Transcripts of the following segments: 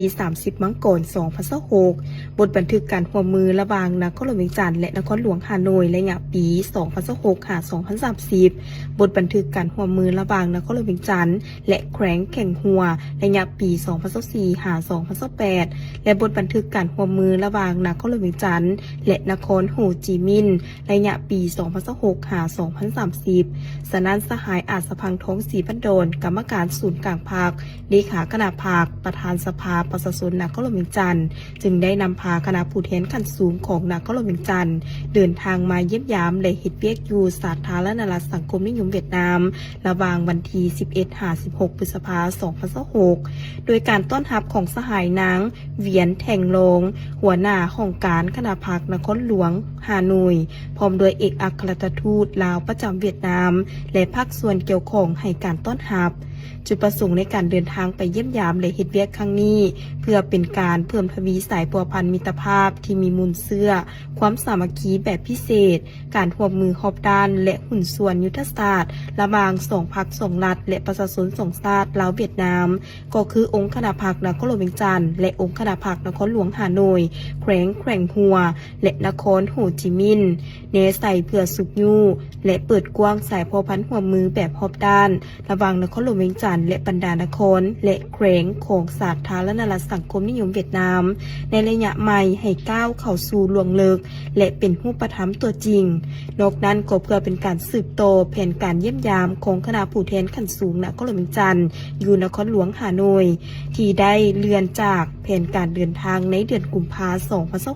ปี30มังกร2026บทบันทึกการร่วมมือระหว่างนครหลวงเวียงจันทน์และนครหลวงฮานอยระยะปี2026 2030บทบันทึกการร่วมมือระหว่างนครหลวงเวียงจันทน์และแขวงแข่งหัวระยะปี2024 2028และบทบันทึกการร่วมมือระหว่างนครหลวงเวียงจันทน์และนครโฮจิมินห์ระยะปี2026 2030สนั่นสหายอาจสะพังท้องศรีพันโดนกรรมการศูนย์กลางภาคเลขาคณะภาคประธานสภาประชาชนนครหลวงเวียงจันทน์จึงได้นำพาคณะผู้แทนขั้นสูงของนครหลวงเวียงจันทน์เดินทางมาเยี่ยมยามและเฮ็ดเวียกอยู่สาธารณรัฐสังคมนิยมเวียดนามระหว่างวันที่11-16 พฤษภาคม 2026โดยการต้อนรับของสหายนางเวียนแทงลงหัวหน้าของการคณะภาคนครหลวงฮานอยพร้อมโดยเอกอัครราชทูตลาวประจำเวียดนามและภาคส่วนเกี่ยวข้องให้การต้อนรับจุดประสงค์ในการเดินทางไปเยี่ยมยามและเฮ็ดเวียกครั้งนี้เพื่อเป็นการเพิ่มทวีสายพัวพันมิตรภาพที่มีมูลเสื่อความสามัคคีแบบพิเศษการร่วมมือรอบด้านและหุ้นส่วนยุทธศาสตร์ระหว่างสองพรรคสองรัฐและประชาชนสองชาติลาวเวียดนามก็คือองค์คณะภาคนครหลวงเวียงจันทน์และองค์คณะภาคนครหลวงฮานอยแขวงหัวและนครโฮจิมินห์เนใส่เพื่อสุขยู่และเปิดกว้างสายพัวพันร่วมมือแบบรอบด้านระหว่างนครหลวงเวียงจันทน์และบรรดานครและแขวงของสาธารณรัฐสังคมนิยมเวียดนามในระยะใหม่ให้ก้าวเข้าสู่ล่วงลึกและเป็นรูปธรรมตัวจริงนอกนั้นก็เพื่อเป็นการสืบโตแผนการเยี่ยมยามของคณะผู้แทนขั้นสูงนครหลวงเวียงจันทน์อยู่นครหลวงฮานอยที่ได้เลื่อนจากแผนการเดินทางในเดือนกุมภาพันธ์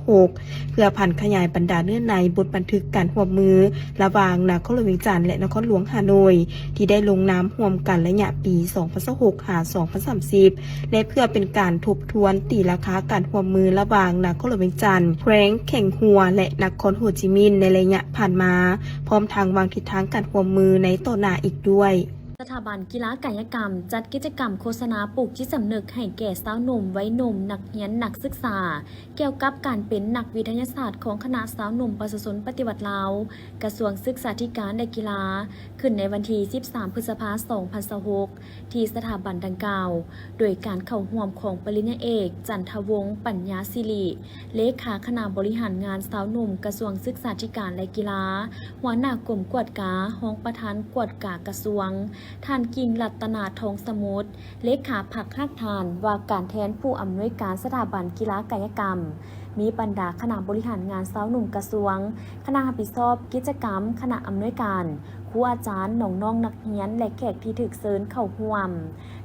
2026เพื่อพันขยายบรรดาเนื้อในบทบันทึกการร่วมมือระหว่างนครหลวงเวียงจันทน์และนครหลวงฮานอยที่ได้ลงนามร่วมกันระยะปี2026 และเพื่อเป็นการทบทวนตีราคาการร่วมมือระหว่างนครหลวงเวียงจันทน์แขวงแข่งหัวและนครโฮจิมินห์ในระยะผ่านมาพร้อมทางวางทิศทางการร่วมมือในต่อหน้าอีกด้วยสถาบันกีฬากายกรรมจัดกิจกรรมโฆษณาปลูกจิตสำนึกให้แก่สาวหนุ่มวัยหนุ่มนักเรียนนักศึกษาเกี่ยวกับการเป็นนักวิทยาศาสตร์ของคณะสาวหนุ่มประชาชนปฏิวัติลาวกระทรวงศึกษาธิการและกีฬาขึ้นในวันที่13 พฤษภาคม 2026ที่สถาบันดังกล่าวโดยการเข้าร่วมของปริญญาเอกจันทวงศ์ปัญญาศิริเลขาคณะบริหารงานสาวหนุ่มกระทรวงศึกษาธิการและกีฬาหัวหน้ากรมกวดกาห้องประธานกวดกากระทรวงท่านกิ่งรัตนาทองสมุทรเลขาพรรคหักทานว่าการแทนผู้อำนวยการสถาบันกีฬากายกรรมมีบรรดาคณะบริหารงานสาวหนุ่มกระทรวงคณะรับผิดชอบกิจกรรมคณะอำนวยการครูอาจารย์น้องนักเรียนและแขกที่ถูกเชิญเข้าร่วม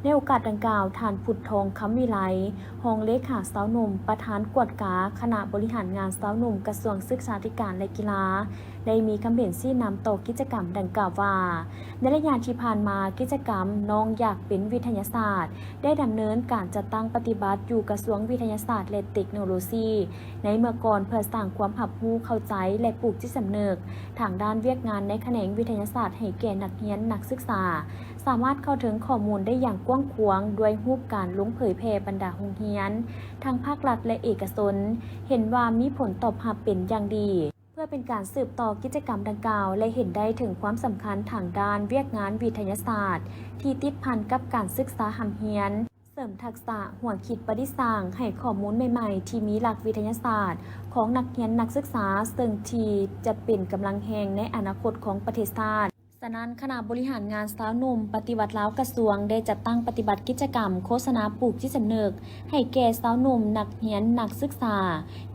ในโอกาสดังกล่าวท่านพุทธทองคำวิไลรองเลขาสาวหนุ่มประธานกวดกาคณะบริหารงานสาวหนุ่มกระทรวงศึกษาธิการและกีฬาได้มีคำเห็นชี้นำต่อกิจกรรมดังกล่าวว่าในระยะที่ผ่านมากิจกรรมน้องอยากเป็นวิทยาศาสตร์ได้ดำเนินการจัดตั้งปฏิบัติอยู่กระทรวงวิทยาศาสตร์และเทคโนโลยีในเมื่อก่อนเพื่อสร้างความรับรู้เข้าใจและปลูกจิตสำนึกทางด้านเวียกงานในแขนงวิทยาศาสตร์ให้แก่นักเรียนนักศึกษาสามารถเข้าถึงข้อมูลได้อย่างกว้างขวางด้วยรูปการลงเผยแพร่บรรดาโรงเรียนทางภาครัฐและเอกชนเห็นว่ามีผลตอบรับเป็นอย่างดีเพื่อเป็นการสืบต่อกิจกรรมดังกล่าวและเห็นได้ถึงความสำคัญทางด้านเวียกงานวิทยาศาสตร์ที่ติดพันกับการศึกษาหำเฮียนเสริมทักษะหัวคิดประดิษฐ์สร้างให้ข้อมูลใหม่ๆที่มีหลักวิทยาศาสตร์ของนักเรียนนักศึกษาซึ่งที่จะเป็นกำลังแห่งในอนาคตของประเทศชาติฉะนั้นคณะบริหารงานสาวหนุ่มปฏิวัติลาวกระทรวงได้จัดตั้งปฏิบัติกิจกรรมโฆษณาปลูกจิตสำนึกให้แก่สาวหนุ่มนักเรียนนักศึกษา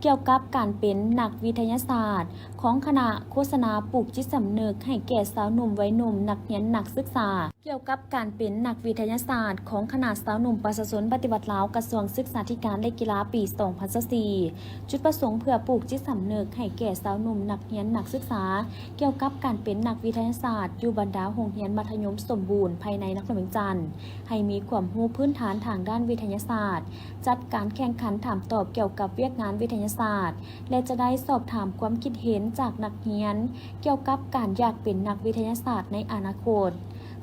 เกี่ยวกับการเป็นนักวิทยาศาสตร์ของคณะโฆษณาปลูกจิตสำนึกให้แก่สาวหนุ่มวัยหนุ่มนักเรียนนักศึกษาเกี่ยวกับการเป็นนักวิทยาศาสตร์ของคณะสาวหนุ่มประชาชนปฏิวัติลาวกระทรวงศึกษาธิการและกีฬาปี2024จุดประสงค์เพื่อปลูกจิตสำนึกให้แก่สาวหนุ่มนักเรียนนักศึกษาเกี่ยวกับการเป็นนักวิทยาศาสตร์อยู่บรรดาโรงเรียนมัธยมสมบูรณ์ภายในนครหลวงจันทน์ให้มีความรู้พื้นฐานทางด้านวิทยาศาสตร์จัดการแข่งขันถามตอบเกี่ยวกับเวียกงานวิทยาศาสตร์และจะได้สอบถามความคิดเห็นจากนักเรียนเกี่ยวกับการอยากเป็นนักวิทยาศาสตร์ในอนาคต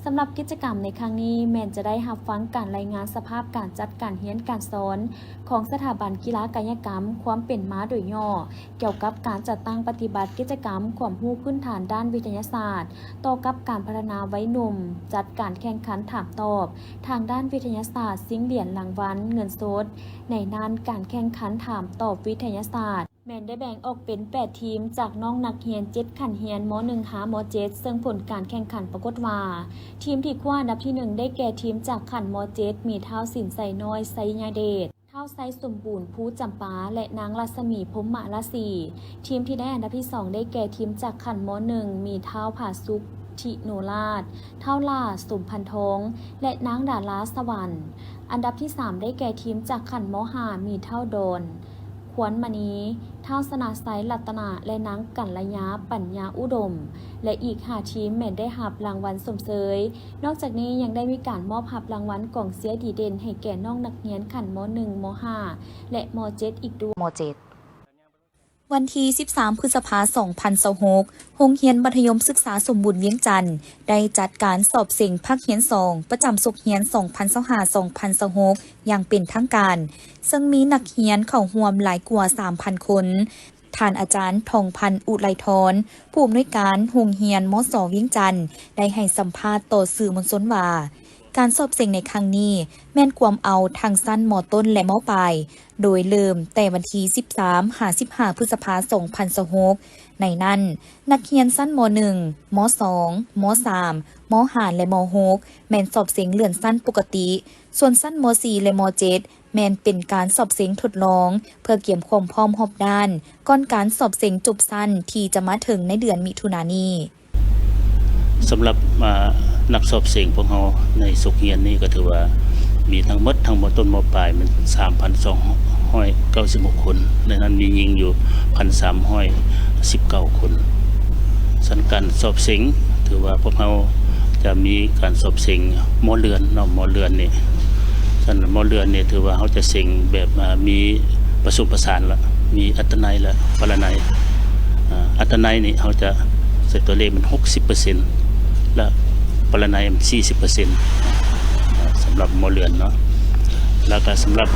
สำหรับกิจกรรมในครั้งนี้แมนจะได้รับฟังการรายงานสภาพการจัดการเรียนการสอนของสถาบันกีฬากายกรรมความเป็นมาโดยย่อเกี่ยวกับการจัดตั้งปฏิบัติกิจกรรมความรู้พื้นฐานด้านวิทยาศาสตร์ต่อกับการพัฒนาวัยหนุ่มจัดการแข่งขันถามตอบทางด้านวิทยาศาสตร์ซิงเหรียญรางวัลเงินสดในด้านการแข่งขันถามตอบวิทยาศาสตร์แมนได้แบ่งออกเป็น 8 ทีมจากน้องนักเรียน 7 ขันเรียนม .1 หาม .7 ซึ่งผลการแข่งขันปรากฏว่าทีมที่คว้าอันดับที่ 1 ได้แก่ทีมจากขันม .7 มีเท้าสินใส่น้อยไซยาเดชเท้าไซสมบูรณ์ผู้จำปาและนางรัศมีพรหมราศีทีมที่ได้อันดับที่ 2 ได้แก่ทีมจากขันม .1 มีเท้าผาสุกทิโนราชเท้าล่าสมพันทองและนางดาราสวรรค์อันดับที่ 3 ได้แก่ทีมจากขันม .5 มีเท้าโดนขวัญมณีเท้าสนาไซรัตนาและนางกัลยาปัญญาอุดมและอีก5ทีมแม่นได้รับรางวัลสมเสยนอกจากนี้ยังได้มีการมอบรับรางวัลกล่องเสียดีเด่นให้แก่น้องนักเรียนขันม .1 ม .5 และม .7 อีกด้วยม .7 วันที่ 13 พฤษภาคม 2026 โรงเรียนมัธยมศึกษาสมบูรณ์เวียงจันทน์ได้จัดการสอบเสียงภาคเรียน 2 ประจำศุกร์เรียน 2025-2026 อย่างเป็นทางการ ซึ่งมีนักเรียนเข้าร่วมหลายกว่า 3,000 คน ท่านอาจารย์ทองพันธ์อุไรทรผู้อำนวยการโรงเรียนมส.เวียงจันทน์ได้ให้สัมภาษณ์ต่อสื่อมวลชนว่าการสอบเสียงในครั้งนี้แม่นความเอาทางสั้นม.ต้นและม.ปลายโดยเริ่มแต่วันที่ 13-15 พฤษภาคม 2026 ในนั้นนักเรียนสั้นม. 1 ม. 2 ม. 3 ม. 5 และม. 6 แม่นสอบเสียงเลื่อนสั้นปกติส่วนสั้นม. 4 และม. 7 แม่นเป็นการสอบเสียงทดลองเพื่อเกี่ยมความพร้อมรอบด้านก่อนการสอบเสียงจบสั้นที่จะมาถึงในเดือนมิถุนายนนี้สำหรับนักสอบเสียงพวกเราในสุขเฮียนนี่ก็ถือว่ามีทั้งหมดทั้งมต้นมปลายมัน 3,296 คนในนั้นมีหญิงอยู่ 1,319 คนส่วนการสอบเสียงถือว่าพวกเราจะมีการสอบเสียงมอเรือนเนาะมอเรือนนี่ส่วนมอเรือนนี่ถือว่าเขาจะเสียงแบบมีประสมประสานละมีอัตนัยและปรนัยอัตนัยนี่เขาจะใส่ตัวเลขมัน 60%และปรนัยมัน 40% สำหรับมอเรือนเนาะแล้วก็สำหรับ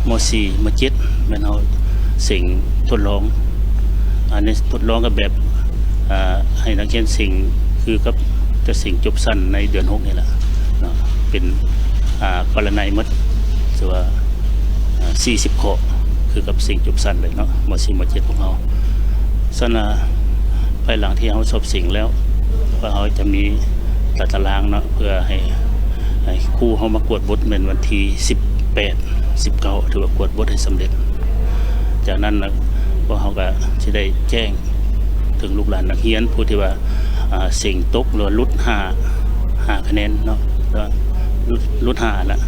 ม.4 ม.7 แม่นเอาสิ่งทดลองอันนี้ทดลองกับแบบให้นักเรียนสิ่งคือกับจะสิ่งจบสั้นในเดือน6นี่แหละเนาะเป็นปรนัยหมดถือว่า40 ข้อคือกับสิ่งจบสั้นเลยเนาะม.4 ม.7 ของเราสนะภายหลังที่เขาสอบสิ่งแล้วว่าเขาจะมีตารางเนาะเพื่อให้ครูเขามากวดบทเป็นวันที่18 19ถือว่ากวดบทให้สำเร็จจากนั้นนะพวกเขาก็จะได้แจ้งถึงลูกหลานนักเรียนผู้ที่ว่าสิ่งตกหรือลด5คะแนนเนาะลด5ละ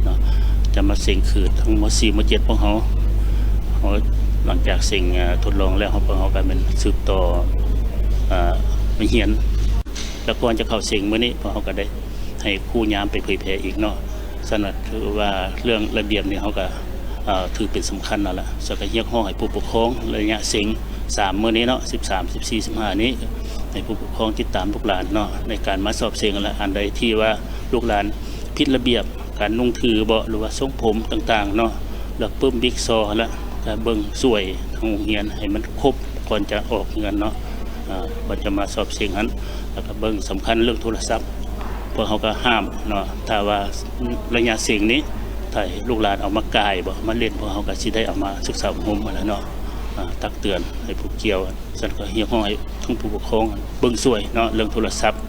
เนาะจะมาสิ่งคือทั้งม.4 ม.7 พวกเขาหลังจากสิ่งทดลองแล้วเขาก็เป็นสืบต่อไม่เหียนแล้วก่อนจะเข้าสิ่งมื้อนี้พวกเขาก็ได้ให้ครูยามไปเผยแพร่อีกเนาะสนับถือว่าเรื่องระเบียบนี่เขาก็ถือเป็นสำคัญนั่นแหละสักเรียกห้องให้ผู้ปกครองระยะสิ่ง3มื้อนี้เนาะ13 14 15นี้ให้ผู้ปกครองติดตามลูกหลานเนาะในการมาสอบเสียงและอันใดที่ว่าลูกหลานผิดระเบียบการนุ่งถือเบาหรือว่าทรงผมต่างๆเนาะแล้วปึ้มบิ๊กซอแล้วก็เบิ่งสวยทางโรงเรียนให้มันครบก่อนจะออกเงินเนาะก่อนจะมาสอบเสียงนั้นแล้วก็เบิ่งสำคัญเรื่องโทรศัพท์พวกเขาก็ห้ามเนาะถ้าว่าระยะเสียงนี้ถ้าลูกหลานเอามากายบ่มาเล่นพวกเขาก็สิได้เอามาศึกษาอบรมมาแล้วเนาะตักเตือนให้ผู้เกี่ยวสั่นก็เฮียห้อยทั้งผู้ปกครองเบิ่งสวยเนาะเรื่องโทรศัพท์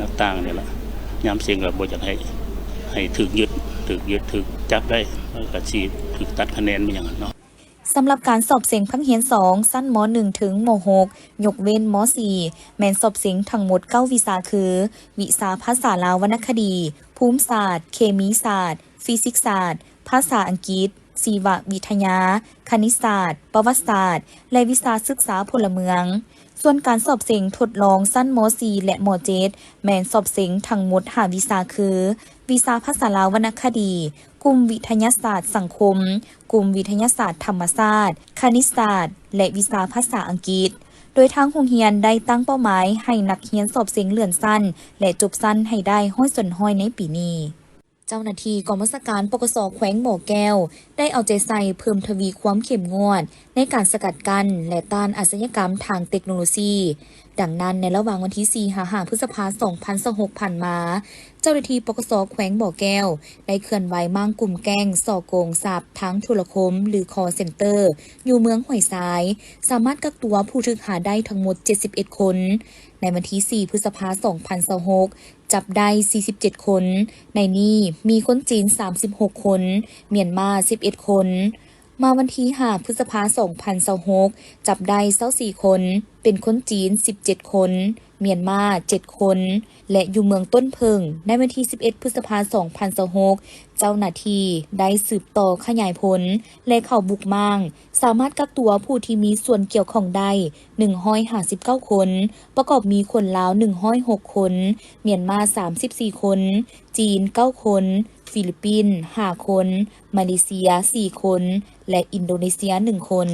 ต่างๆนี่ล่ะยามเสียงก็บ่อยากให้ถูกยึดถูกจับได้ก็สิถูกตัดคะแนนไปอย่างนั้นเนาะสำหรับการสอบเสียงภาคเรียน 2 สั้นม. 1 ถึงม. 6 ยกเว้นม. 4 แม่นสอบเสียงทั้งหมด9วิชาคือวิชาภาษาลาววรรณคดีภูมิศาสตร์เคมีศาสตร์ฟิสิกส์ศาสตร์ภาษาอังกฤษชีววิทยาคณิตศาสตร์ประวัติศาสตร์และวิชาศึกษาพลเมืองส่วนการสอบเสียงทดลองสั้นม. 4 และม. 7 แม่นสอบเสียงทั้งหมด5วิชาคือวิชาภาษาลาววรรณคดีกลุ่มวิทยาศาสตร์สังคมกลุ่มวิทยาศาสตร์ธรรมศาสตร์คณิตศาสตร์และวิชาภาษาอังกฤษ โดยทางโรงเรียนได้ตั้งเป้าหมายให้นักเรียนสอบเสียงเลื่อนสั้นและจบสั้นให้ได้ห้อยส่วนห้อยในปีนี้เจ้าหน้าที่กองบัญชาการปกส.แขวงบ่อแก้วได้เอาใจใส่เพิ่มทวีความเข้มงวดในการสกัดกั้นและต้านอาชญากรรมทางเทคโนโลยีดังนั้นในระหว่างวันที่4-5 พฤษภาคม 2026 ผ่านมาเจ้าหน้าที่ปกส.แขวงบ่อแก้วได้เคลื่อนไหวมั่งกลุ่มแก๊งส่อโกงทรัพย์ทั้งโทรคมหรือ call center อยู่เมืองห้วยทรายสามารถกักตัวผู้ถูกหาได้ทั้งหมด71 คนในวันที่4 พฤษภาคม 2026จับได้47 คนในนี้มีคนจีน36 คนเมียนมา11 คนมาวันที่5 พฤษภาคม 2026จับได้24 คนเป็นคนจีน17 คนเมียนมา7 คนและอยู่เมืองต้นเพิงในวันที่11 พฤษภาคม 2026เจ้าหน้าที่ได้สืบต่อขยายผลและเข้าบุกมั่งสามารถกักตัวผู้ที่มีส่วนเกี่ยวข้องได้159 คนประกอบมีคนลาว106 คนเมียนมา34 คนจีน9 คนฟิลิปปินส์5 คนมาเลเซีย4 คนและอินโดนีเซีย1 คน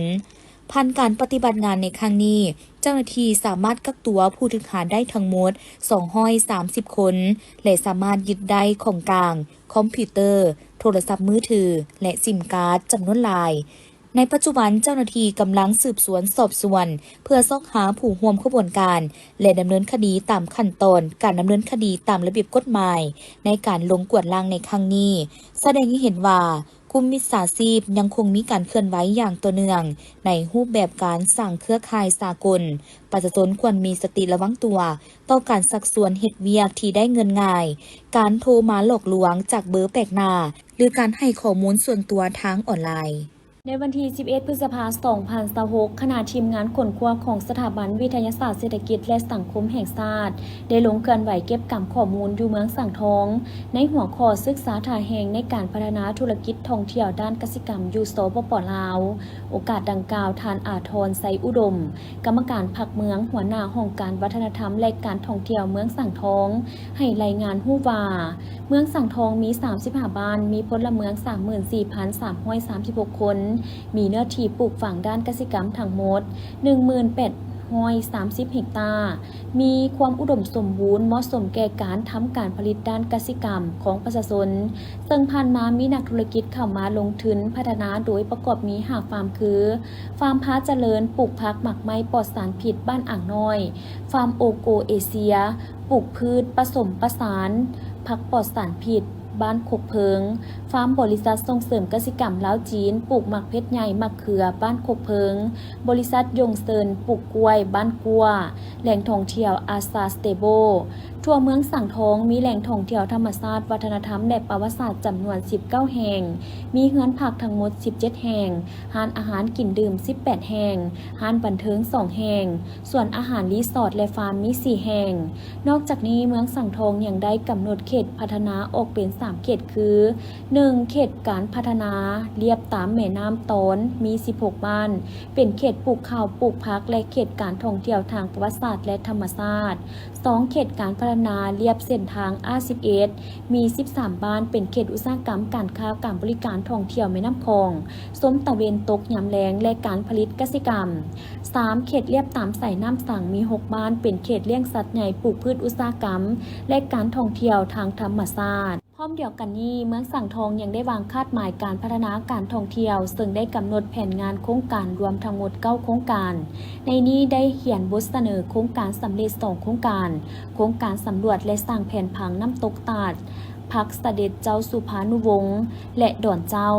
ผ่านการปฏิบัติงานในครั้งนี้เจ้าหน้าที่สามารถกักตัวผู้ถูกหาได้ทั้งหมด230 คนและสามารถยึดได้ของกลางคอมพิวเตอร์โทรศัพท์มือถือและซิมการ์ดจำนวนหลายในปัจจุบันเจ้าหน้าที่กำลังสืบสวนสอบสวนเพื่อซอกหาผู้ร่วมขบวนการและดำเนินคดีตามขั้นตอนการดำเนินคดีตามระเบียบกฎหมายในการลงกวดล้างในครั้งนี้แสดงให้เห็นว่ากลุ่มมิจฉาชีพยังคงมีการเคลื่อนไหวอย่างต่อเนื่องในรูปแบบการสร้างเครือข่ายสากลประชาชนควรมีสติระวังตัวต่อการสักส่วนเฮ็ดเวียกที่ได้เงินง่ายการโทรมาหลอกลวงจากเบอร์แปลกหน้าหรือการให้ข้อมูลส่วนตัวทางออนไลน์ในวันที่ 11 พฤษภาคม 2026 คณะทีมงานขนครัวของสถาบันวิทยาศาสตร์เศรษฐกิจและสังคมแห่งชาติได้ลงเคลื่อนไหวเก็บกำข้อมูลอยู่เมืองสังทองในหัวข้อศึกษาท่าแห่งในการพัฒนาธุรกิจท่องเที่ยวด้านกสิกรรมอยู่สปป.ลาวโอกาสดังกล่าวทานอาทรไซอุดมกรรมการพรรคเมืองหัวหน้าห้องการวัฒนธรรมและการท่องเที่ยวเมืองสังทองให้รายงานฮู้ว่าเมืองสังทองมี35บ้านมีพลเมือง 34,336 คนมีเนื้อที่ปลูกฝังด้านกสิกรรมทั้งหมด 1830 เฮกตาร์มีความอุดมสมบูรณ์เหมาะสมแก่การทำการผลิตด้านกสิกรรมของประชาชนซึ่งผ่านมามีนักธุรกิจเข้ามาลงทุนพัฒนาโดยประกอบมี5ฟาร์มคือฟาร์มพาเจริญปลูกผักหมักไม้ปลอดสารพิษบ้านอ่างน้อยฟาร์มโอโกเอเชียปลูกพืชผสมประสานผักปลอดสารพิษบ้านโคกเพิงฟาร์มบริษัทส่งเสริมกสิกรรมลาวจีนปลูกหมักเพชรใหญ่หมักเขือบ้านโคกเพิงบริษัทยงเซินปลูกกล้วยบ้านกัวแหล่งท่องเที่ยวอาซาสเตโบทั่วเมืองสังทองมีแหล่งท่องเที่ยวธรรมชาติวัฒนธรรมและประวัติศาสตร์จำนวน19แห่งมีเฮือนพักทั้งหมด17แห่งร้านอาหารกินดื่ม18แห่งร้านบันเทิง2แห่งส่วนอาหารรีสอร์ทและฟาร์มมี4แห่งนอกจากนี้เมืองสังทองยังได้กำหนดเขตพัฒนาออกเป็น3เขตคือ 1. เขตการพัฒนาเรียบตามแม่น้ำตอนมี16บ้านเป็นเขตปลูกข้าวปลูกผักและเขตการท่องเที่ยวทางประวัติศาสตร์และธรรมชาติ 2. เขตการพัฒนาเรียบเส้นทาง R11 มี13บ้านเป็นเขตอุตสาหกรรมการค้าการบริการท่องเที่ยวแม่น้ำคองส้มตะเวนตกยามแล้งและการผลิตกสิกรรม 3. เขตเรียบตามสายน้ำสั่งมี6บ้านเป็นเขตเลี้ยงสัตว์ใหญ่ปลูกพืชอุตสาหกรรมและการท่องเที่ยวทางธรรมชาติพร้อมเดียวกันนี้เมืองสังทองยังได้วางคาดหมายการพัฒนาการท่องเที่ยวซึ่งได้กำหนดแผนงานโครงการรวมทั้งหมด9โครงการในนี้ได้เขียนบทเสนอโครงการสำเร็จ2โครงการโครงการสำรวจและสร้างแผนผังน้ำตกตาดพักเสด็จเจ้าสุภานุวงศ์และดอนเจ้า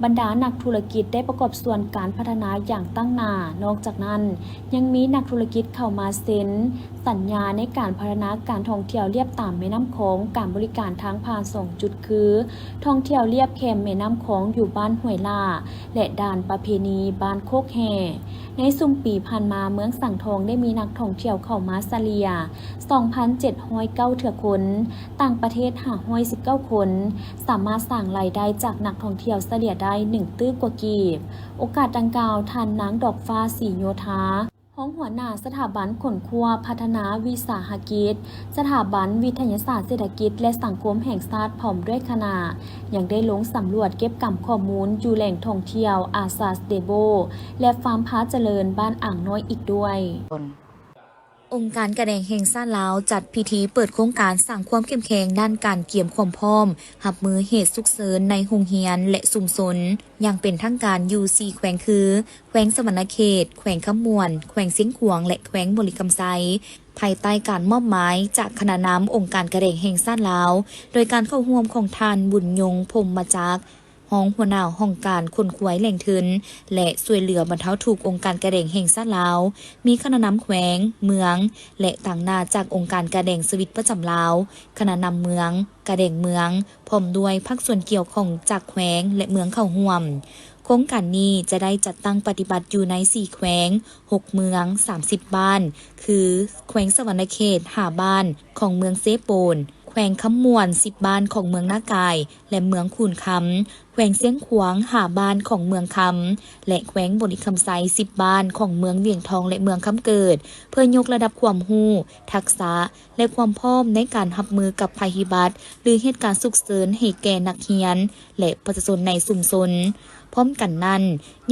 บรรดานักธุรกิจได้ประกอบส่วนการพัฒนาอย่างตั้งหน้านอกจากนั้นยังมีนักธุรกิจเข้ามาเซ็นสัญญาในการพัฒนาการท่องเที่ยวเลียบตามแม่น้ำโขงการบริการทางผ่าน2จุดคือท่องเที่ยวเลียบแคมแม่น้ำโขงอยู่บ้านห้วยล่าและด่านประเพณีบ้านโคกแห่ในซุ่มปีผ่านมาเมืองสังทองได้มีนักท่องเที่ยวเข้ามาเฉลี่ย 2,709 เถื่อคนต่างประเทศ519 คนสามารถสร้างรายได้จากนักท่องเที่ยวเฉลี่ยได้1 ตื้อกว่ากีบโอกาสดังกล่าวท่านนางดอกฟ้าศรีโยธา ห้องหัวหน้าสถาบันขนครัวพัฒนาวิสาหกิจสถาบันวิทยาศาสตร์เศรษฐกิจและสังคมแห่งชาติพร้อมด้วยคณะยังได้ลงสำรวจเก็บกำข้อมูลอยู่แหล่งท่องเที่ยวอาซาสเตโบและฟาร์มพาเจริญบ้านอ่างน้อยอีกด้วย องค์การกระแดงแห่งชาติลาวจัดพิธีเปิดโครงการสร้างความเข้มแข็งด้านการเกี่ยมความพร้อมรับมือเหตุฉุกเฉินในโรงเรียนและชุมชนอย่างเป็นทางการอยู่4แขวงคือแขวงสวรรณเขตแขวงคำมวนแขวงเสียงขวางและแขวงบริกำไซภายใต้การมอบหมายจากคณะนำองค์การกระแดงแห่งชาติลาวโดยการเข้าร่วมของท่านบุญยงพรหมจักรห้องหัวหน้าห้องการคนขวยแหล่งทุนและช่วยเหลือบรรเทาทุกข์องค์การกระแดงแห่งชาติลาวมีคณะนำแขวงเมืองและต่างหน้าจากองค์การกระแดงสวิตประจำลาวคณะนำเมืองกระแดงเมืองพร้อมด้วยภาคส่วนเกี่ยวข้องจากแขวงและเมืองเข้าร่วมโครงการนี้จะได้จัดตั้งปฏิบัติอยู่ใน4แขวง6เมือง30บ้านคือแขวงสวรรณเขต5บ้านของเมืองเซโปนแขวงคำมวน10บ้านของเมืองนากายและเมืองคูนคำแขวงเสียงขวาง5บ้านของเมืองคำและแขวงบริคำไซ10บ้านของเมืองเวียงทองและเมืองคำเกิดเพื่อยกระดับความรู้ทักษะและความพร้อมในการรับมือกับภัยพิบัติหรือเหตุการณ์ฉุกเฉินให้แก่นักเรียนและประชาชนในชุมชนพร้อมกันนั้น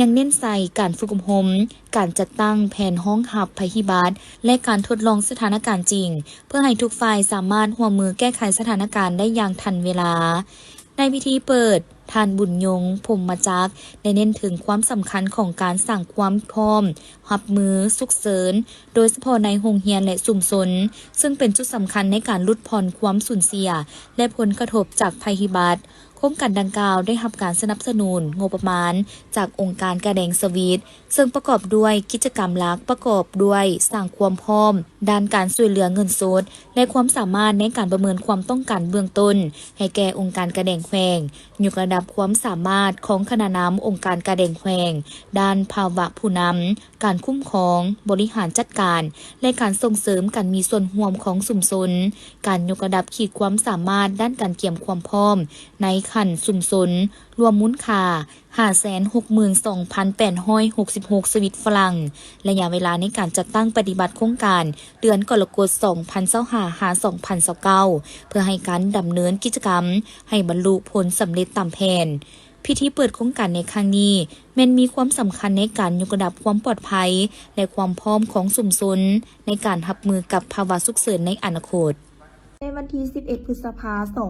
ยังเน้นใส่การฝึกอบรมการจัดตั้งแผนห้องหับภัยพิบัติและการทดลองสถานการณ์จริงเพื่อให้ทุกฝ่ายสามารถร่วมมือแก้ไขสถานการณ์ได้อย่างทันเวลาในพิธีเปิดท่านบุญยงพรหมจักรได้เน้นถึงความสำคัญของการสร้างความพร้อมรับมือฉุกเฉินโดยเฉพาะในโรงเรียนและชุมชนซึ่งเป็นจุดสำคัญในการลดผ่อนความสูญเสียและผลกระทบจากภัยพิบัติโครงการดังกล่าวได้รับการสนับสนุนงบประมาณจากองค์การกระแดงสวีทซึ่งประกอบด้วยกิจกรรมหลักประกอบด้วยสร้างความพร้อมด้านการช่วยเหลือเงินสดและความสามารถในการประเมินความต้องการเบื้องต้นให้แก่องค์การกระแดงแขวงยกระดับความสามารถของคณะนำองค์การกระแดงแขวงด้านภาวะผู้นำการคุ้มครองบริหารจัดการและการส่งเสริมการมีส่วนร่วมของชุมชนการยกระดับขีดความสามารถด้านการเกี่ยมความพร้อมในขั้นชุมชนรวมมูลค่า 562,866 สวิตฟรังระยะเวลาในการจัดตั้งปฏิบัติโครงการเดือนกรกฎาคม 2025-2029 เพื่อให้การดำเนินกิจกรรมให้บรรลุผลสำเร็จตามแผนพิธีเปิดโครงการในครั้งนี้แม้นมีความสำคัญในการยกระดับความปลอดภัยและความพร้อมของชุมชนในการรับมือกับภาวะฉุกเฉินในอนาคตในวันที่ 11 พฤษภาคม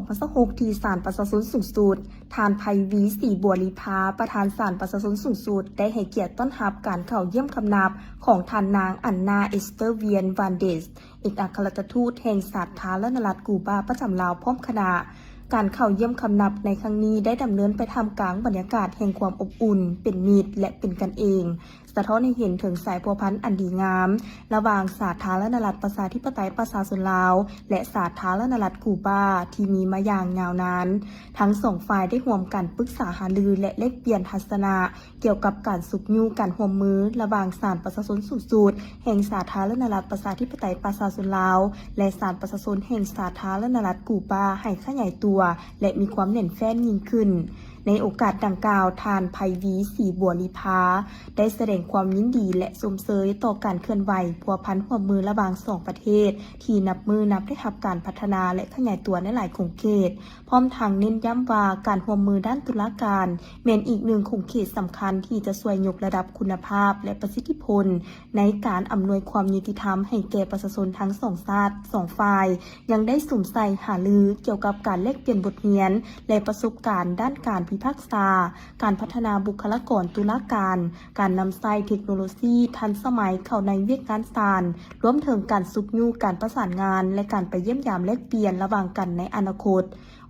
2026 ที่ศาลประชาชนสูงสุดทานไพวีศรีบัวลีภาประธานศาลประชาชนสูงสุดได้ให้เกียรติต้อนรับการเข้าเยี่ยมคำนับของท่านนางอันนาเอสเตอร์เวียนวานเดสเอกอัครราชทูตแห่งสาธารณรัฐกูบาประจำลาวพร้อมคณะการเข้าเยี่ยมคำนับในครั้งนี้ได้ดำเนินไปทำกลางบรรยากาศแห่งความอบอุ่นเป็นมิตรและเป็นกันเองสะท้อนให้เห็นถึงสายพัวพันอันดีงามระหว่างสาธารณรัฐประชาธิปไตยประชาชนลาวและสาธารณรัฐกูบาที่มีมาอย่างยาวนานทั้งสองฝ่ายได้ร่วมกันปรึกษาหารือและแลกเปลี่ยนทัศนะเกี่ยวกับการสุขยูการร่วมมือระหว่างศาลประชาชนสูงสุดแห่งสาธารณรัฐประชาธิปไตยประชาชนลาวและศาลประชาชนแห่งสาธารณรัฐกูบาให้ขยายตัวและมีความแน่นแฟ้นยิ่งขึ้นในโอกาสดังกล่าวทานไพวีศรีบัวลีภาได้แสดงความยินดีและสมเสยต่อการเคลื่อนไหวพัวพันร่วมมือระหว่าง2ประเทศที่นับได้รับการพัฒนาและขยายตัวในหลายขงเขตพร้อมทางเน้นย้ำว่าการร่วมมือด้านตุลาการเป็นอีกหนึ่งขงเขตสำคัญที่จะช่วยยกระดับคุณภาพและประสิทธิผลในการอำนวยความยุติธรรมให้แก่ประชาชนทั้งสองชาติสองฝ่ายยังได้สุ่มใส่หารือเกี่ยวกับการแลกเปลี่ยนบทเรียนและประสบการณ์ด้านการพิพากษาการพัฒนาบุคลากรตุลาการการนำใช้เทคโนโลยีทันสมัยเข้าในเวียกงานศาลรวมถึงการสุขยูการประสานงานและการไปเยี่ยมยามแลกเปลี่ยนระหว่างกันในอนาคต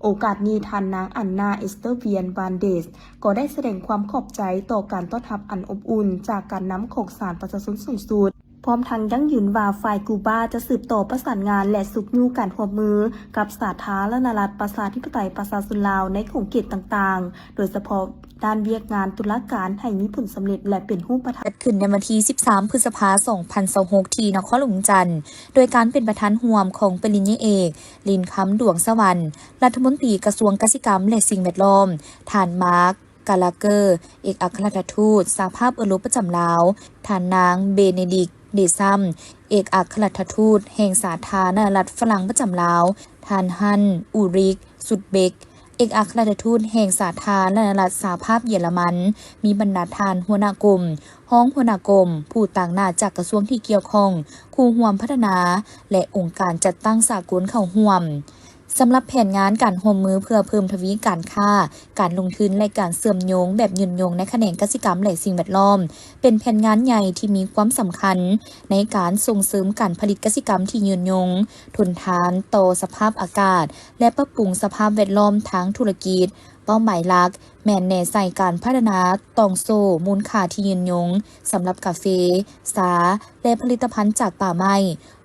โอกาสนี้ท่านนางอันนาเอสเตอร์เวียนวานเดสก็ได้แสดงความขอบใจต่อการต้อนรับอันอบอุ่นจากการนำของศาลประชาชนสูงสุดพร้อมทั้งยั่งยืนว่าฝ่ายกูบาจะสืบต่อประสานงานและสุขยูการร่วมมือกับสาธารณรัฐประชาธิปไตยประชาชนลาวในขงเขตต่างๆโดยเฉพาะด้านเวียกงานตุลาการให้มีผลสำเร็จและเป็นรูปธรรมขึ้นในวันที่ 13 พฤษภาคม 2026 ที่นครหลวงจันทร์โดยการเป็นประธานร่วมของปริญญาเอกลินคำดวงสวรรค์รัฐมนตรีกระทรวงเกษตรกรรมและสิ่งแวดล้อมท่านมาร์คกาลาเกอร์เอกอัครราชทูตสหภาพยุโรปประจำลาวท่านนางเบเนดิกต์ เดซัมเอกอัครราชทูตแห่งสาธารณรัฐฝรั่งประจำลาวท่านฮันอูริกสุดเบกเอกอัครราชทูตแห่งสาธารณรัฐสหภาพเยอรมันมีบรรดาทานหัวหน้ากรมห้องหัวหน้ากรมผู้ต่างหน้าจากกระทรวงที่เกี่ยวข้องคู่ร่วมพัฒนาและองค์การจัดตั้งสากลเข้าร่วมสำหรับแผนงานการร่วมมือเพื่อเพิ่มทวีการค้าการลงทุนและการเสื่อมโยงแบบยืนยงในแขนงกสิกรรมและสิ่งแวดล้อมเป็นแผนงานใหญ่ที่มีความสำคัญในการส่งเสริมการผลิตกสิกรรมที่ยืนยงทนทานต่อสภาพอากาศและปรับปรุงสภาพแวดล้อมทางธุรกิจเป้าหมายหลักแม่นแน่ใส่การพัฒนาตองโซมูลค่าที่ยืนยงสำหรับกาแฟสาและผลิตภัณฑ์จากป่าไม้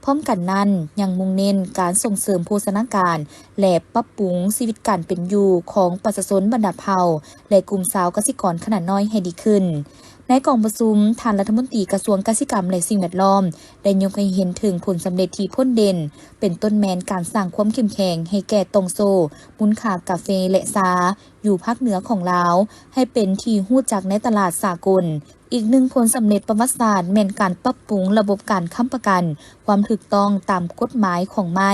พร้อมกันนั้นยังมุ่งเน้นการส่งเสริมโภชนาการและปรับปรุงชีวิตการเป็นอยู่ของประชาชนบรรดาเผ่าและกลุ่มสาวเกษตรกรขนาดน้อยให้ดีขึ้นในกองประชุมท่านรัฐมนตรีกระทรวงเกษตรกรรมและสิ่งแวดล้อมได้ยกให้เห็นถึงผลสำเร็จที่พ้นเด่นเป็นต้นแมนการสร้างความเข้มแข็งให้แก่ตองโซมูลค่ากาแฟและซาอยู่ภาคเหนือของลาวให้เป็นที่ฮู้จักในตลาดสากลอีกหนึ่งผลสำเร็จประวัติศาสตร์แม่นการปรับปรุงระบบการค้ำประกันความถูกต้องตามกฎหมายของไม้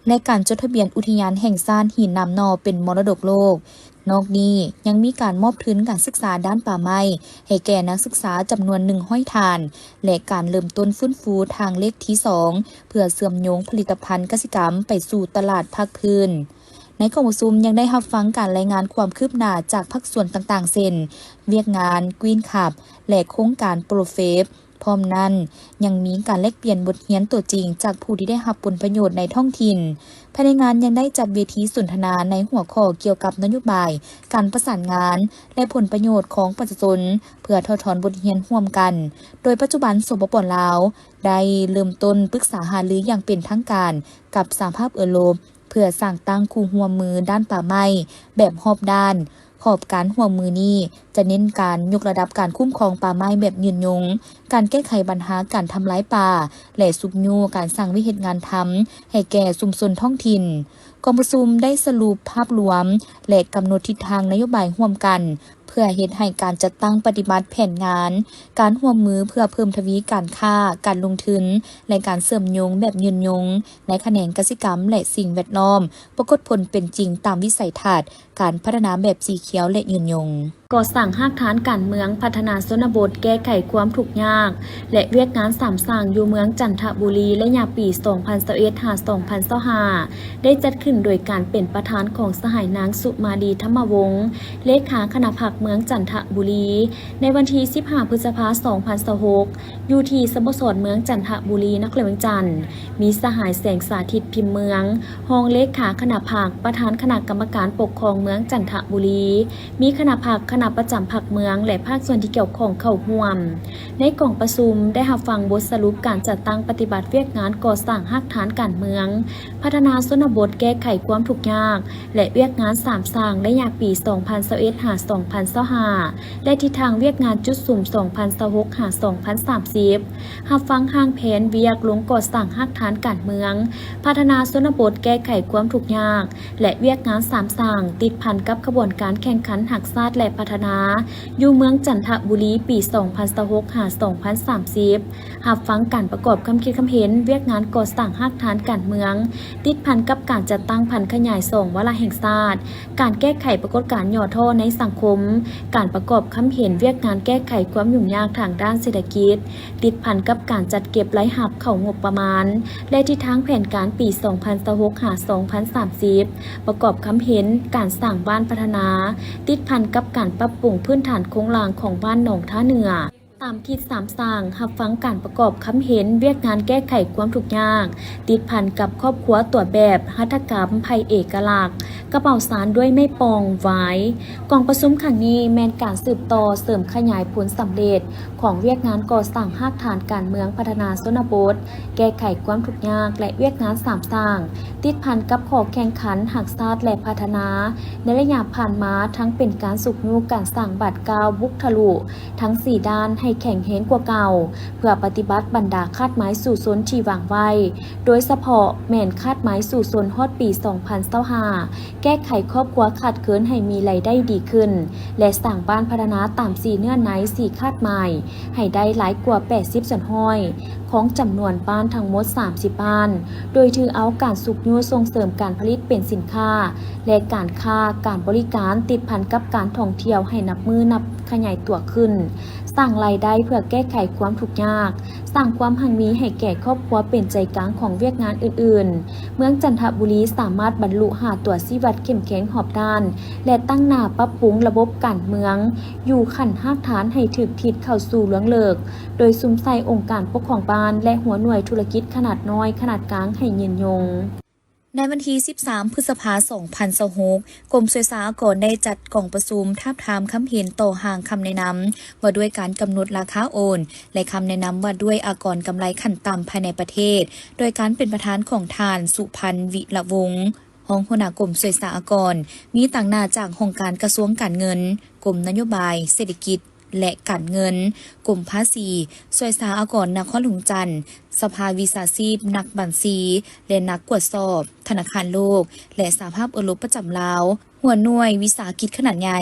และการจดทะเบียนอุทยานแห่งชาติหินน้ำนอเป็นมรดกโลกนอกนี้ยังมีการมอบทุนการศึกษาด้านป่าไม้ให้แก่นักศึกษาจำนวน100 ทานและการเริ่มต้นฟื้นฟูทางเล็กที่2เพื่อเชื่อมโยงผลิตภัณฑ์เกษตรกรรมไปสู่ตลาดภาคพื้นในกองประชุมยังได้รับฟังการรายงานความคืบหน้าจากภาคส่วนต่างๆเช่นเวียกงานกรีนคับและโครงการโปรเฟฟพร้อมนั้นยังมีการแลกเปลี่ยนบทเรียนตัวจริงจากผู้ที่ได้รับผลประโยชน์ในท้องถิ่นภายในงานยังได้จัดเวทีสนทนาในหัวข้อเกี่ยวกับนโยบายการประสานงานและผลประโยชน์ของประชาชนเพื่อถอดถอนบทเรียนร่วมกันโดยปัจจุบันสปป.ลาวได้เริ่มต้นปรึกษาหารืออย่างเป็นทางการกับสหภาพยุโรปเพื่อสร้างตั้งคู่ร่วมมือด้านป่าไม้แบบรอบด้านขอบการร่วมมือนี้จะเน้นการยกระดับการคุ้มครองป่าไม้แบบยืนยงการแก้ไขปัญหาการทำลายป่าและสุบยูการสร้างวิธีงานทำให้แก่ชุมชนท้องถิ่นกองประชุมได้สรุปภาพรวมและกำหนดทิศทางนโยบายร่วมกันเพื่อเฮ็ดให้การจัดตั้งปฏิบัติแผนงานการร่วมมือเพื่อเพิ่มทวีการค้าการลงทุนและการเสริมโยงแบบยืนยงในแขนงกสิกรรมและสิ่งแวดล้อมปรากฏผลเป็นจริงตามวิสัยทัศน์การพัฒนาแบบสีเขียวและยืนยงก่อสร้างรากฐานการเมืองพัฒนาชนบทแก้ไขความทุกข์ยากและเวียกงาน3สร้างอยู่เมืองจันทบุรีและยามปี 2021-2025 ได้จัดขึ้นโดยการเป็นประธานของสหายนางสุมาดีธรรมวงศ์เลขาคณะพรรคเมืองจันทบุรีในวันที่ 15 พฤษภาคม 2026 อยู่ที่สโมสรเมืองจันทบุรีนครหลวงจันทร์มีสหายแสงสาธิตพิมพ์เมืองรองเลขาคณะพรรคประธานคณะกรรมการปกครองเมืองจันทบุรีมีคณะพรรคคณะประจำพรรคเมืองและภาคส่วนที่เกี่ยวข้องเข้าร่วมในกองประชุมได้รับฟังบทสรุปการจัดตั้งปฏิบัติเวียกงานก่อสร้างรากฐานการเมืองพัฒนาชนบทแก้ไขความทุกข์ยากและเวียกงาน3สร้างในยามปี 2021-2025 และทิศทางเวียกงานจุดสุ่ม 2026-2030 รับฟังห่างแผนเวียกลงก่อสร้างรากฐานการเมืองพัฒนาชนบทแก้ไขความทุกข์ยากและเวียกงาน3สร้างติดพันกับขบวนการแข่งขันหักษาและพัฒนาอยู่เมืองจันทบุรีปี 2026-2030 รับฟังการประกอบคำคิดคำเห็นเวียกงานก่อสร้างรากฐานการเมืองติดพันกับการจัดตั้งพันธุ์ขยายส่งวาระแห่งชาติการแก้ไขปรากฏการณ์ย่อท่อในสังคมการประกอบคำเห็นเวียกงานแก้ไขความยุ่งยากทางด้านเศรษฐกิจติดพันกับการจัดเก็บรายหับเข้างบประมาณและทิศทางแผนการปี 2026-2030 ประกอบคำเห็นการสร้างบ้านพัฒนาติดพันกับการปรับปรุงพื้นฐานโครงสร้างของบ้านหนองท่าเหนือตามทิศ3สร้างรับฟังการประกอบคำเห็นเวียกงานแก้ไขความทุกข์ยากติดพันกับครอบครัวตัวแบบหัตถกรรมภัยเอกลักษณ์กระเป๋าสารด้วยไม่ปองไว้กองประชุมครั้งนี้แมนการสืบต่อเสริมขยายผลสำเร็จของเวียกงานก่อสร้างรากฐานการเมืองพัฒนาชนบทแก้ไขความทุกข์ยากและเวียกงาน3สร้างติดพันกับข้อแข่งขันหักษาและพัฒนาในระยะผ่านมาทั้งเป็นการสุกยูการสร้างบัตรกาวบุกทะลุทั้ง4ด้านให้ ให้แข็งแรงกว่าเก่าเพื่อปฏิบัติบรรดาคาดหมายสู่ซนที่วางไว้โดยเฉพาะแม่นคาดหมายสู่ซนฮอดปี 2025 แก้ไขครอบครัวขาดเคินให้มีรายได้ดีขึ้นและสร้างบ้านพัฒนาตาม4เงื่อนไข4คาดหมายให้ได้หลายกว่า80ส่วนห้อยของจำนวนบ้านทั้งหมด30บ้านโดยถือเอาการสุกยู่ส่งเสริมการผลิตเป็นสินค้าและการค้าการบริการติดพันกับการท่องเที่ยวให้นับขยายตัวขึ้นสร้างรายได้เพื่อแก้ไขความทุกข์ยากสร้างความหังมีให้แก่ครอบครัวเป็นใจกลางของเวียกงานอื่นๆเมืองจันทบุรีสามารถบรรลุหาตัวชีวัดเข้มแข็งหอบด้านและตั้งหน้าปรับปรุงระบบการเมืองอยู่ขั้นหากฐานให้ถึกทิศเข้าสู่เหลืองเลิกโดยซุมใส่องค์การปกครองบ้านและหัวหน่วยธุรกิจขนาดน้อยขนาดกลางให้ยืนยงในวันที่ 13 พฤษภาคม 2026 กรมสุรสาหกรณ์ได้จัดกล่องประชุมทาบทามคำเห็นต่อห่างคำแนะนำว่าด้วยการกำหนดราคาโอนและคำแนะนำว่าด้วยอากรกำไรขั้นต่ำภายในประเทศโดยการเป็นประธานของทานสุพันธ์วิระวงศ์รองหัวหน้ากรมสุรสาหกรณ์มีต่างหน้าจากองค์การกระทรวงการเงินกรมนโยบายเศรษฐกิจและการเงินกรมภาษีสุรสาหกรณ์นครหลวงจันทร์สภาวิชาชีพนักบัญชีและนักตรวจสอบธนาคารโลกและสหภาพยุโรปประจำลาวหัวหน่วยวิสาหกิจขนาดใหญ่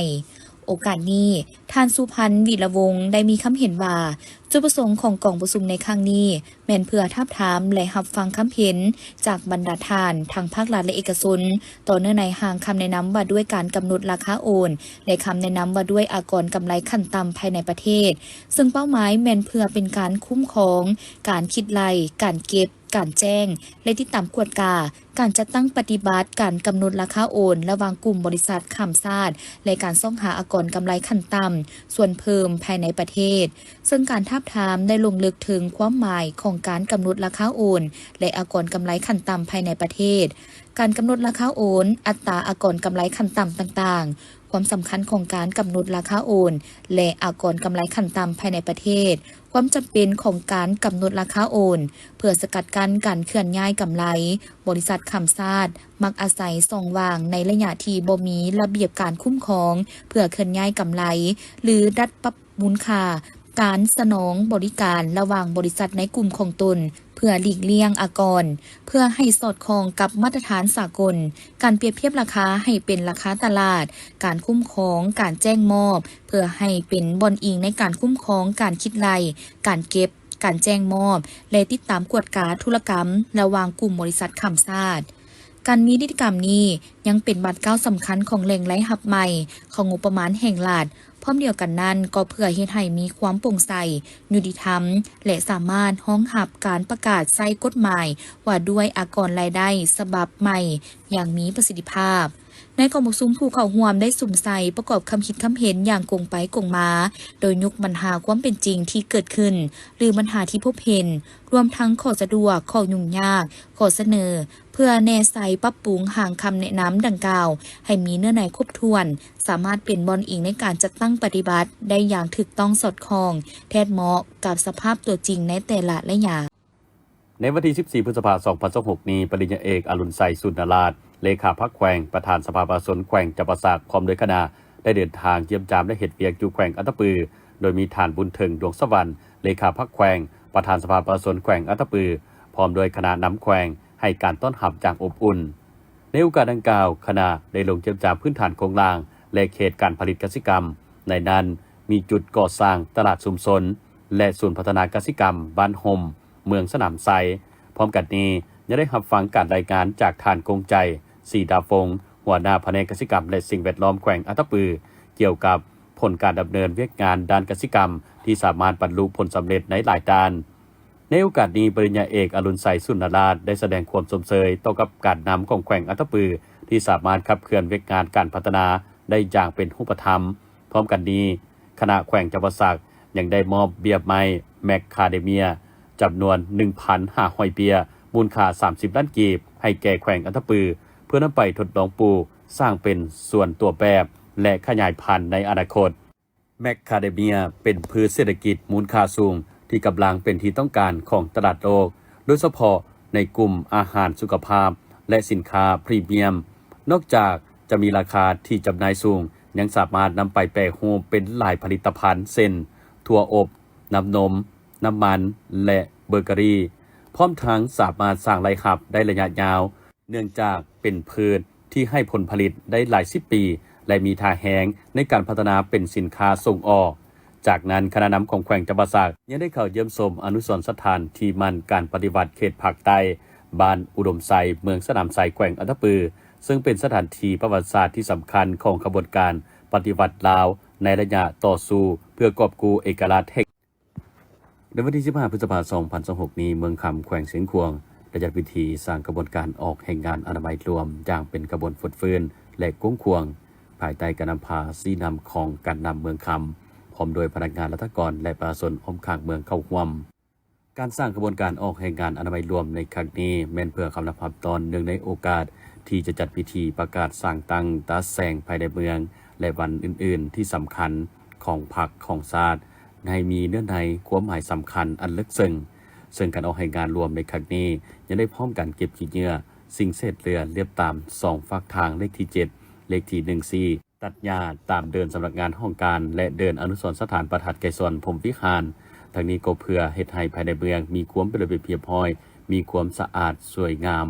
โอกาสนี้ท่านสุพันธ์วิระวงศ์ได้มีคำเห็นว่าจุดประสงค์ของกล่องประชุมในครั้งนี้แม่นเพื่อทาบทามและรับฟังคำเห็นจากบรรดาท่านทางภาครัฐและเอกชนต่อเนื่องในห่างคำแนะนำว่าด้วยการกำหนดราคาโอนและคำแนะนำว่าด้วยอากรกำไรขั้นต่ำภายในประเทศซึ่งเป้าหมายแม่นเพื่อเป็นการคุ้มครองการคิดไล่การเก็บการแจ้งและติดตามกวดกาการจัดตั้งปฏิบัติการกำหนดราคาโอนระหว่างกลุ่มบริษัทข้ามชาติและการซ่องหาอากรกำไรขั้นต่ำส่วนเพิ่มภายในประเทศซึ่งการทาบทามได้ลงลึกถึงความหมายของการกำหนดราคาโอนและอากรกำไรขั้นต่ำภายในประเทศการกำหนดราคาโอนอัตราอากรกำไรขั้นต่ำต่างๆความสำคัญของการกำหนดราคาโอนและอากรกำไรขั้นต่ำภายในประเทศความจำเป็นของการกำหนดราคาโอนเพื่อสกัดกั้นการเคลื่อนย้ายกำไรบริษัทข้ามชาติมักอาศัยส่องว่างในระยะที่บ่มีระเบียบการคุ้มครองเพื่อเคลื่อนย้ายกำไรหรือดัดปรับมูลค่าการสนองบริการระหว่างบริษัทในกลุ่มของตนเพื่อหลีกเลี่ยงอากรเพื่อให้สอดคล้องกับมาตรฐานสากลการเปรียบเทียบราคาให้เป็นราคาตลาดการคุ้มครองการแจ้งมอบเพื่อให้เป็นบ่อนอิงในการคุ้มครองการคิดไล่การเก็บการแจ้งมอบและติดตามกวดกาธุรกรรมระหว่างกลุ่มบริษัทข้ามชาติการมีนิติกรรมนี้ยังเป็นบาดก้าวสำคัญของแหล่งไหลหับใหม่ของงบประมาณแห่งรัฐพร้อมเดียวกันนั้นก็เพื่อเฮ็ดให้มีความโปร่งใสยุติธรรมและสามารถรองรับการประกาศใช้กฎหมายว่าด้วยอากรรายได้ฉบับใหม่อย่างมีประสิทธิภาพในกองประชุมผู้เข้าร่วมได้สุ่มใส่ประกอบคำคิดคำเห็นอย่างกงไปกงมาโดยยกปัญหาความเป็นจริงที่เกิดขึ้นหรือปัญหาที่พบเห็นรวมทั้งข้อสะดวกข้อยุ่งยากข้อเสนอเพื่อแนใส่ปรับปรุงห่างคำแนะนำดังกล่าวให้มีเนื้อในครบถ้วนสามารถเป็นบอนอิงในการจัดตั้งปฏิบัติได้อย่างถูกต้องสอดคล้องแทบเหมาะกับสภาพตัวจริงในแต่ละระยะในวันที่ 14 พฤษภาคม 2026 นี้ปริญญาเอกอรุณไสยสุนทรราชเลขาพรรคแขวงประธานสภาประชาชนแขวงจำปาสักพร้อมด้วยคณะได้เดินทางเยี่ยมยามและเฮ็ดเวียกอยู่แขวงอัตตปือโดยมีฐานบุญถึงดวงสวรรค์เลขาพรรคแขวงประธานสภาประชาชนแขวงอัตตปือพร้อมด้วยคณะนำแขวงให้การต้อนรับอย่างอบอุ่นในโอกาสดังกล่าวคณะได้ลงเยี่ยมยามพื้นฐานโครงสร้างและเขตการผลิตกสิกรรมในนั้นมีจุดก่อสร้างตลาดชุมชนและศูนย์พัฒนากสิกรรมบ้านห่มเมืองสนามไซพร้อมกันนี้ยังได้รับฟังการรายงานจากฐานกงใจสีดาฟงหัวหน้าแผนกกสิกรรมและสิ่งแวดล้อมแขวงอัตตปือเกี่ยวกับผลการดำเนินเวียกงานด้านกสิกรรมที่สามารถบรรลุผลสำเร็จในหลายด้านในโอกาสนี้ปริญญาเอกอรุณไสยสุนทรราชได้แสดงความสมเสยต่อกับการนำของแขวงอัตตปือที่สามารถขับเคลื่อนเวียกงานการพัฒนาได้อย่างเป็นรูปธรรมพร้อมกันนี้คณะแขวงจำปาสักยังได้มอบเบี้ยไม้แมคคาเดเมียจำนวน 1,500 เบี้ยมูลค่า30ล้านกีบให้แก่แขวงอัตตปือเพื่อนำไปทดลองปลูกสร้างเป็นส่วนตัวแบบและขยายพันธุ์ในอนาคตแมคคาเดเมียเป็นพืชเศรษฐกิจมูลค่าสูงที่กำลังเป็นที่ต้องการของตลาดโลกโดยเฉพาะในกลุ่มอาหารสุขภาพและสินค้าพรีเมียมนอกจากจะมีราคาที่จำหน่ายสูงยังสามารถนำไปแปรรูปเป็นหลายผลิตภัณฑ์เช่นถั่วอบ น้ำนม น้ำมัน และเบเกอรี่พร้อมทั้งสามารถสร้างรายรับได้ระยะยาว เนื่องจากเป็นพืชที่ให้ผลผลิตได้หลายสิบปี และมีท่าแหงในการพัฒนาเป็นสินค้าส่งออก จากนั้นคณะนำของแขวงจำปาสักยังได้เข้าเยี่ยมชมอนุสรณ์สถานที่มั่นการปฏิบัติเขตภาคใต้บ้านอุดมไซเมืองสนามไซแขวงอัตตปือซึ่งเป็นสถานที่ประวัติศาสตร์ที่สำคัญของขบวนการปฏิวัติลาวในระยะต่อสู้เพื่อกอบกู้เอกราชแห่งในวันที่ 15 พฤษภาคม 2026 นี้เมืองคำแขวงเสียงขวงได้จัดพิธีสร้างกระบวนการออกแห่งงานอนามัยรวมอย่างเป็นกระบวนฟุดฟื้นและก้งควงภายใต้การนำพาสีนำของการนำเมืองคำพร้อมโดยพนักงานรัฐกรและประชาชนอ้อมข้างเมืองเข้าร่วมการสร้างกระบวนการออกแห่งงานอนามัยรวมในครั้งนี้แม่นเพื่อคำนับตอนเนื่องในโอกาสที่จะจัดพิธีประกาศสร้างตั้งตาแสงภายในเมืองและวันอื่นๆที่สำคัญของพรรคของชาติให้มีเนื้อในความหมายสำคัญอันลึกซึ้งซึ่งการออกแห่งงานรวมในครั้งนี้ยังได้พร้อมกันเก็บขี้เหงื่อสิ่งเศษเรือเรียบตาม2ฝักทางเลขที่7เลขที่14ตัดหญ้าตามเดินสำนักงานห้องการและเดินอนุสรณ์สถานประทัดไกรสนพรหมวิหารทั้งนี้ก็เพื่อเฮ็ดให้ภายในเมืองมีความเป็นระเบียบเรียบร้อยมีความสะอาดสวยงาม